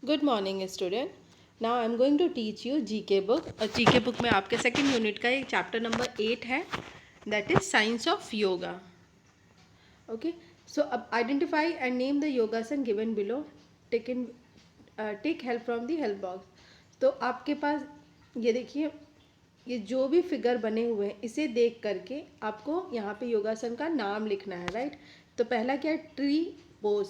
Good morning student. Now I am going to teach you GK book. और GK book में आपके second unit का एक chapter number 8 है, that is science of yoga. Okay, so अब identify and name the yogasana given below. Take help from the help box. तो आपके पास ये देखिए, ये जो भी फिगर बने हुए हैं इसे देख करके आपको यहाँ पे योगासन का नाम लिखना है, राइट. तो पहला क्या है, ट्री पोज.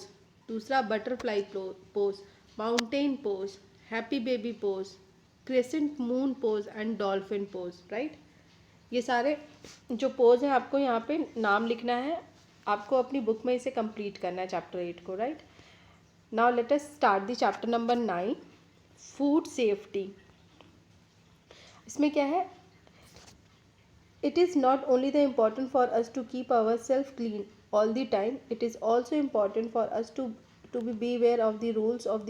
दूसरा butterfly pose, mountain pose, happy baby pose, crescent moon pose and dolphin pose, right. ये सारे जो पोज हैं आपको यहाँ पे नाम लिखना है. आपको अपनी बुक में इसे कंप्लीट करना है चैप्टर 8 को, right. Now let us start the chapter number 9, food safety. इसमें क्या है, it is not only the important for us to keep ourselves clean all the time, it is also important for us to be aware of the rules of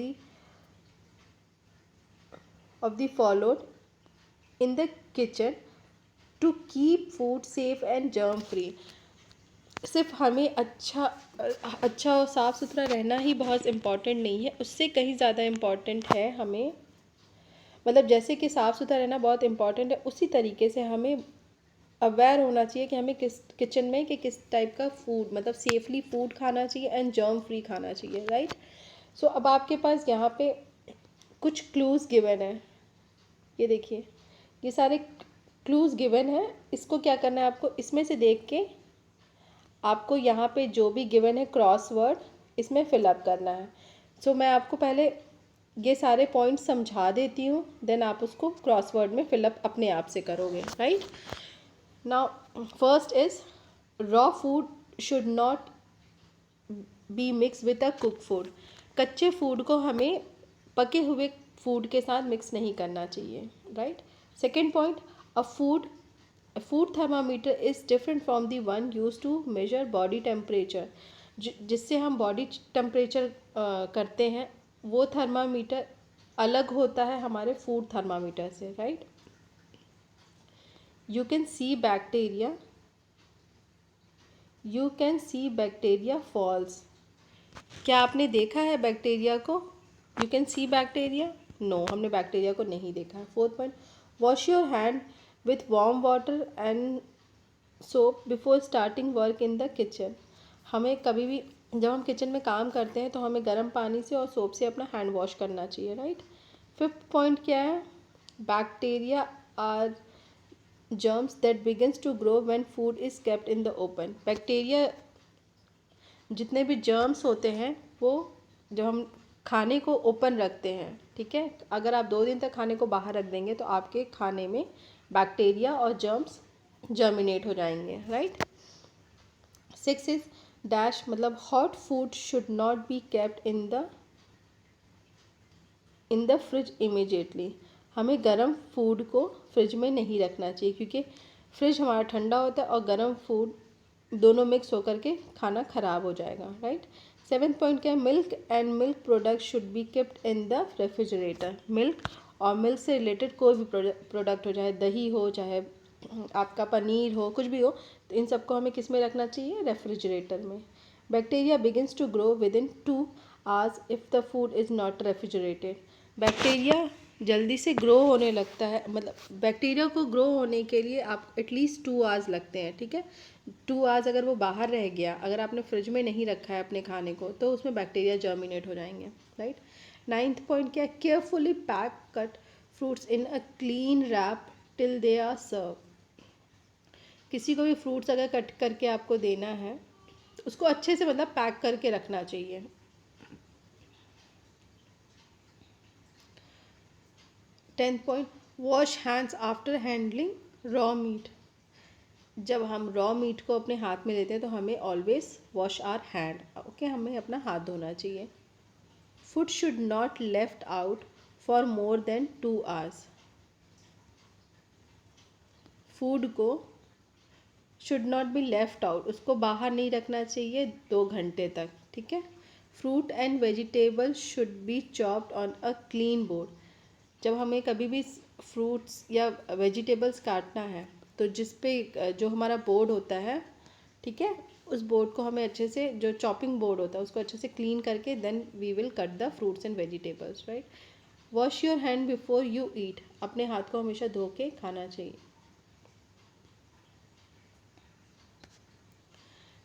the followed in the kitchen to keep food safe and germ free. सिर्फ हमें अच्छा और साफ़ सुथरा रहना ही बहुत important नहीं है, उससे कहीं ज़्यादा इम्पॉर्टेंट है हमें, मतलब जैसे कि साफ़ सुथरा रहना बहुत इम्पॉर्टेंट है, उसी तरीके से हमें अवेयर होना चाहिए कि हमें किस किचन में कि किस टाइप का फूड, मतलब सेफली फूड खाना चाहिए एंड जर्म फ्री खाना चाहिए, राइट. सो अब आपके पास यहाँ पे कुछ क्लूज़ गिवन है. ये देखिए, ये सारे क्लूज़ गिवन है. इसको क्या करना है, आपको इसमें से देख के आपको यहाँ पे जो भी गिवन है क्रॉसवर्ड इसमें फिलअप करना है. सो मैं आपको पहले ये सारे पॉइंट समझा देती हूँ, देन आप उसको क्रॉसवर्ड में फिलअप अपने आप से करोगे, right. Now, first is raw food should not be mixed with a cooked food. कच्चे फूड को हमें पके हुए फूड के साथ मिक्स नहीं करना चाहिए, right. Second point, a food thermometer is different from the one use to measure body temperature. जिससे हम बॉडी टेम्परेचर करते हैं, वो थर्मामीटर अलग होता है हमारे फूड थर्मामीटर से, right. You can see bacteria falls. क्या आपने देखा है बैक्टीरिया को? You can see bacteria? No, हमने बैक्टीरिया को नहीं देखा है. Fourth point, wash your hand with warm water and soap before starting work in the kitchen. हमें कभी भी जब हम किचन में काम करते हैं तो हमें गर्म पानी से और सोप से अपना हैंड वॉश करना चाहिए, राइट. फिफ्थ पॉइंट क्या है, bacteria are germs that begins to grow when food is kept in the open. Bacteria, जितने भी जर्म्स होते हैं वो जब हम खाने को ओपन रखते हैं, ठीक है, अगर आप 2 दिन तक खाने को बाहर रख देंगे तो आपके खाने में बैक्टीरिया और जर्म्स जर्मिनेट हो जाएंगे, राइट. 6 इज डैश, मतलब hot food should not be kept in the fridge immediately. हमें गर्म फूड को फ्रिज में नहीं रखना चाहिए, क्योंकि फ्रिज हमारा ठंडा होता है और गर्म फूड दोनों मिक्स होकर के खाना ख़राब हो जाएगा, राइट. सेवेंथ पॉइंट क्या है, milk and milk product should be kept in the refrigerator. Milk और मिल्क से रिलेटेड कोई भी प्रोडक्ट हो, चाहे दही हो, चाहे आपका पनीर हो, कुछ भी हो, तो इन सबको हमें किस में रखना चाहिए, रेफ्रिजरेटर में. Bacteria begins to grow within 2 hours if the food is not refrigerated. Bacteria जल्दी से ग्रो होने लगता है, मतलब बैक्टीरिया को ग्रो होने के लिए आप एटलीस्ट 2 hours लगते हैं, ठीक है. 2 hours अगर वो बाहर रह गया, अगर आपने फ्रिज में नहीं रखा है अपने खाने को, तो उसमें बैक्टीरिया जर्मिनेट हो जाएंगे, राइट. नाइन्थ पॉइंट क्या है, carefully pack cut fruits in a clean wrap till they are serve. किसी को भी फ्रूट्स अगर कट करके आपको देना है तो उसको अच्छे से मतलब पैक करके रखना चाहिए. 10th point, wash hands after handling raw meat. जब हम रॉ मीट को अपने हाथ में लेते हैं तो हमें always wash our hand, okay, हमें अपना हाथ धोना चाहिए. Food should not left out for more than 2 hours. Food को should not be left out, उसको बाहर नहीं रखना चाहिए 2 घंटे तक, ठीक है. Fruit and vegetable should be chopped on a clean board. जब हमें कभी भी फ्रूट्स या वेजिटेबल्स काटना है तो जिस पे जो हमारा बोर्ड होता है, ठीक है, उस बोर्ड को हमें अच्छे से, जो चॉपिंग बोर्ड होता है उसको अच्छे से क्लीन करके then we will cut the fruits and vegetables, right. Wash your hand before you eat, अपने हाथ को हमेशा धो के खाना चाहिए।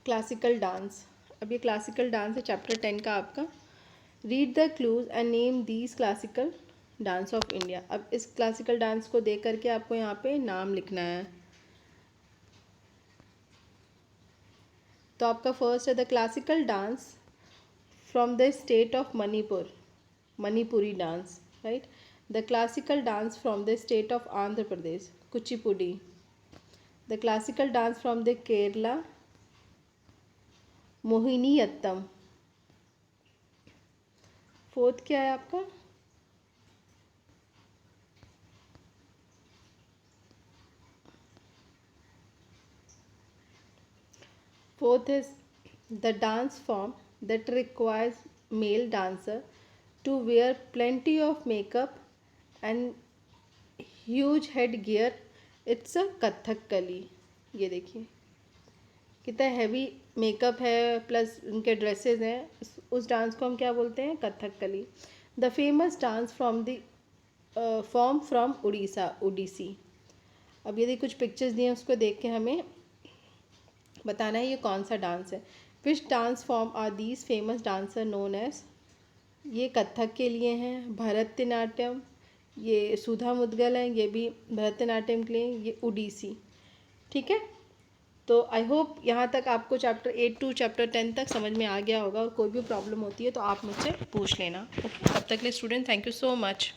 क्लासिकल डांस, अब ये क्लासिकल डांस है चैप्टर 10 का आपका। Read the clues and name these classical dance of India. अब इस क्लासिकल डांस को देख करके आपको यहाँ पे नाम लिखना है। तो आपका फर्स्ट है the classical dance from the state of Manipur, Manipuri dance, right. The classical dance from the state of Andhra Pradesh, Kuchipudi. The classical dance from the Kerala, Mohiniyattam. Fourth क्या है आपका? Fourth is the dance form that requires male dancer to wear plenty of makeup and huge headgear. It's a Kathakali. ये देखिए कितना heavy makeup है plus उनके dresses हैं, उस डांस को हम क्या बोलते हैं? Kathakali. The famous dance from the form from Orissa, Odissi. अब यदि कुछ पिक्चर्स दिए उसको देख के हमें बताना है ये कौन सा डांस है। Which dance form are these famous dancer known as, ये कथक के लिए हैं। भरतनाट्यम, ये सुधा मुद्गल है, ये भी भरतनाट्यम के लिए, ये उड़ीसी। ठीक है, तो आई होप यहाँ तक आपको चैप्टर 8 टू चैप्टर 10 तक समझ में आ गया होगा, और कोई भी प्रॉब्लम होती है तो आप मुझसे पूछ लेना। ओके, तब तक के लिए student thank you so much.